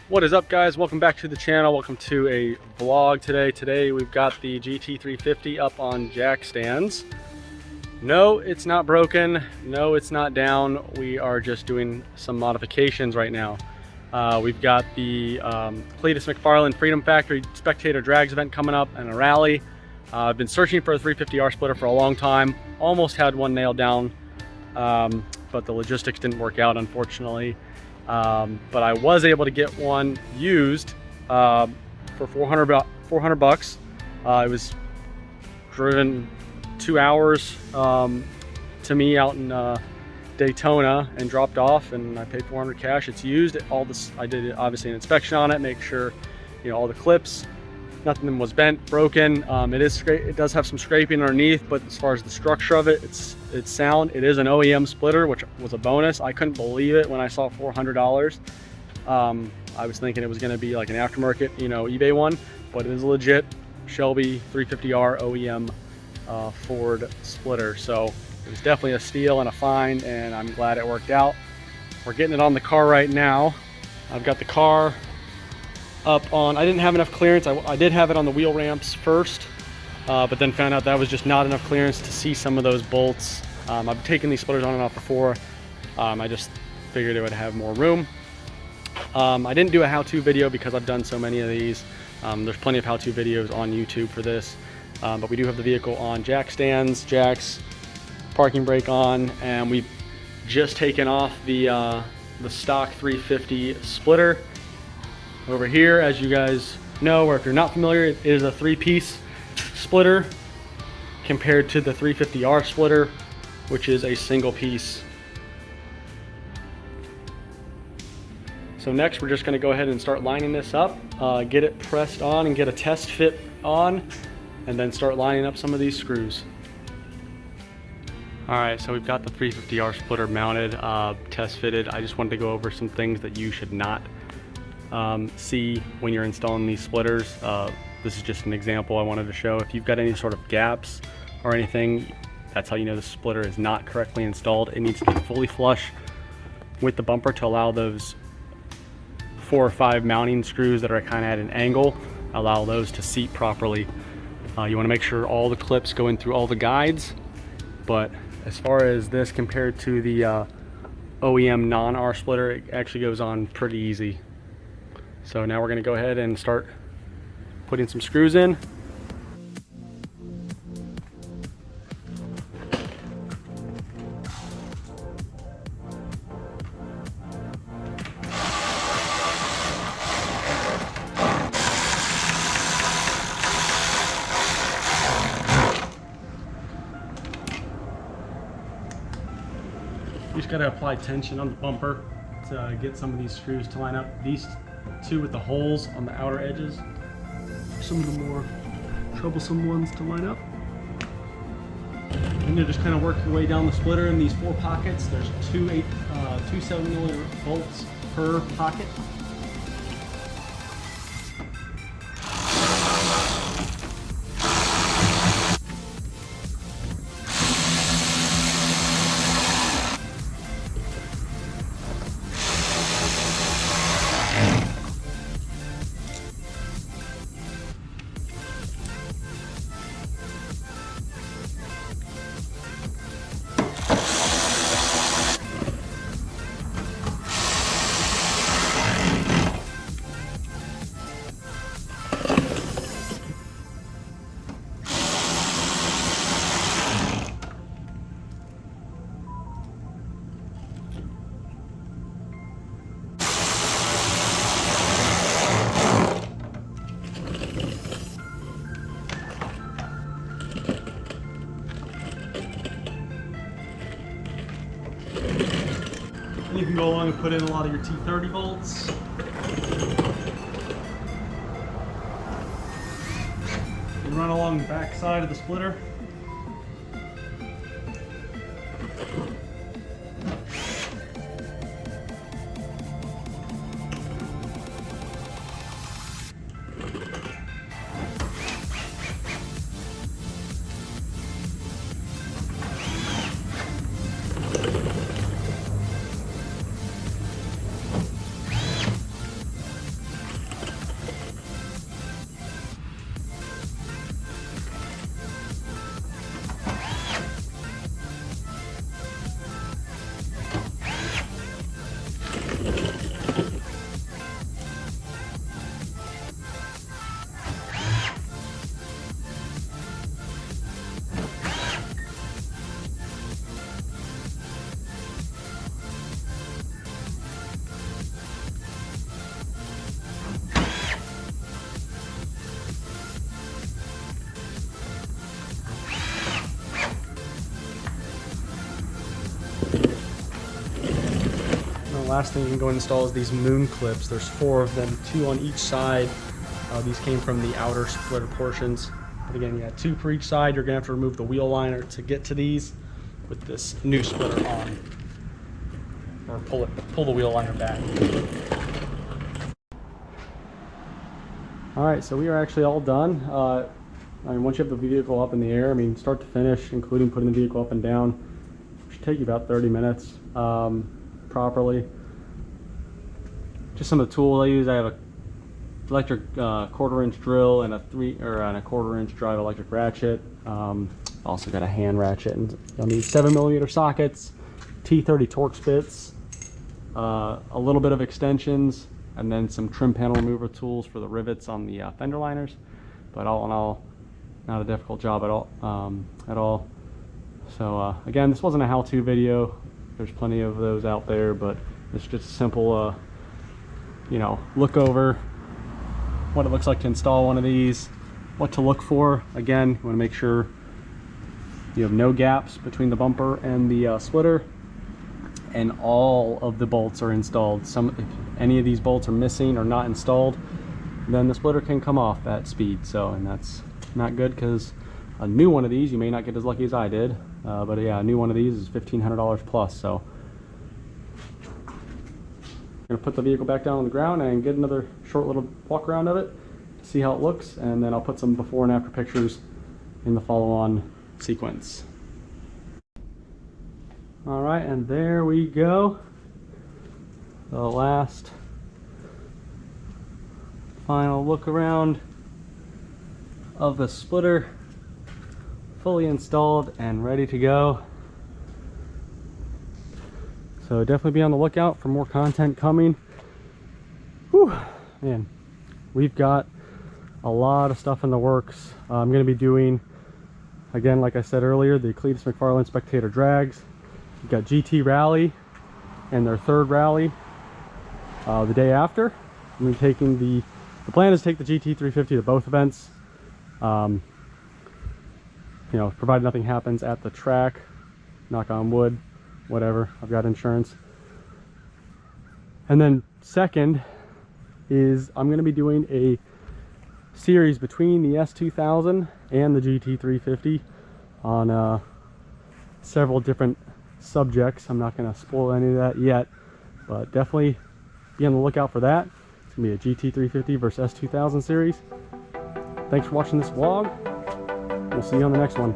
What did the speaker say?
What is up, guys? Welcome back to the channel. Welcome to a vlog today. Today we've got the GT350 up on jack stands. No, it's not broken. No, it's not down. We are just doing some modifications right now. We've got the Cletus McFarland Freedom Factory Spectator Drags event coming up and a rally. I've been searching for a 350R splitter for a long time. Almost had one nailed down, but the logistics didn't work out, unfortunately. But I was able to get one used for 400 bucks. It was driven 2 hours to me out in Daytona and dropped off, and I paid 400 cash. It's used. All this, I did obviously an inspection on it, make sure all the clips, nothing was bent, broken. It does have some scraping underneath, but as far as the structure of it, it's sound. It is an OEM splitter, which was a bonus. I couldn't believe it when I saw $400. I was thinking it was going to be like an aftermarket, eBay one, but it is a legit Shelby 350R OEM Ford splitter. So it was definitely a steal and a find, and I'm glad it worked out. We're getting it on the car right now. I've got the car up on, I didn't have enough clearance. I did have it on the wheel ramps first, but then found out that was just not enough clearance to see some of those bolts. I've taken these splitters on and off before. I just figured it would have more room. I didn't do a how-to video because I've done so many of these. There's plenty of how-to videos on YouTube for this, but we do have the vehicle on jack stands, jacks, parking brake on, and we've just taken off the stock 350 splitter. Over here, as you guys know, or if you're not familiar, it is a 3-piece splitter compared to the 350R splitter, which is a single piece. So next, we're just going to go ahead and start lining this up, get it pressed on and get a test fit on, and then start lining up some of these screws. Alright, so we've got the 350R splitter mounted, test fitted. I just wanted to go over some things that you should not see when you're installing these splitters. This is just an example I wanted to show. If you've got any sort of gaps or anything, that's how you know the splitter is not correctly installed. It needs to be fully flush with the bumper to allow those 4 or 5 mounting screws that are kind of at an angle, allow those to seat properly. You want to make sure all the clips go in through all the guides, but as far as this compared to the OEM non-R splitter, it actually goes on pretty easy. So now we're going to go ahead and start putting some screws in. You just got to apply tension on the bumper to get some of these screws to line up. These two with the holes on the outer edges are some of the more troublesome ones to line up. And you just kind of work your way down the splitter in these 4 pockets. There's two 7mm bolts per pocket. You can go along and put in a lot of your T30 bolts. And run along the back side of the splitter. last thing you can go and install is these moon clips. There's 4 of them, 2 on each side. These came from the outer splitter portions. But again, you got 2 for each side. You're gonna have to remove the wheel liner to get to these with this new splitter on. Or pull the wheel liner back. All right, so we are actually all done. I mean, once you have the vehicle up in the air, I mean, start to finish, including putting the vehicle up and down, it should take you about 30 minutes properly. Just some of the tools I use. I have a electric 1/4-inch drill and a 1/4-inch drive electric ratchet. Also got a hand ratchet, and you'll need 7mm sockets, T30 Torx bits, a little bit of extensions, and then some trim panel remover tools for the rivets on the fender liners. But all in all, not a difficult job at all. So again, this wasn't a how-to video. There's plenty of those out there, but it's just a simple, you know, look over what it looks like to install one of these, what to look for. Again, you want to make sure you have no gaps between the bumper and the splitter, and all of the bolts are installed. If any of these bolts are missing or not installed, then the splitter can come off at speed. So, and that's not good, because a new one of these, you may not get as lucky as I did, but yeah, a new one of these is $1,500 plus. So I'm gonna put the vehicle back down on the ground and get another short little walk around of it, see how it looks, and then I'll put some before and after pictures in the follow-on sequence. All right, and there we go. The last final look around of the splitter, fully installed and ready to go. So definitely be on the lookout for more content coming. Whew, man, we've got a lot of stuff in the works. I'm going to be doing, again, like I said earlier, the Cletus McFarlane Spectator drags. We've got GT Rally and their 3rd rally the day after. I'm taking the plan is to take the GT350 to both events. You know, provided nothing happens at the track, knock on wood, whatever, I've got insurance. And then second is I'm going to be doing a series between the S2000 and the GT350 on several different subjects. I'm not going to spoil any of that yet, but definitely be on the lookout for that. It's going to be a GT350 versus S2000 series. Thanks for watching this vlog. We'll see you on the next one.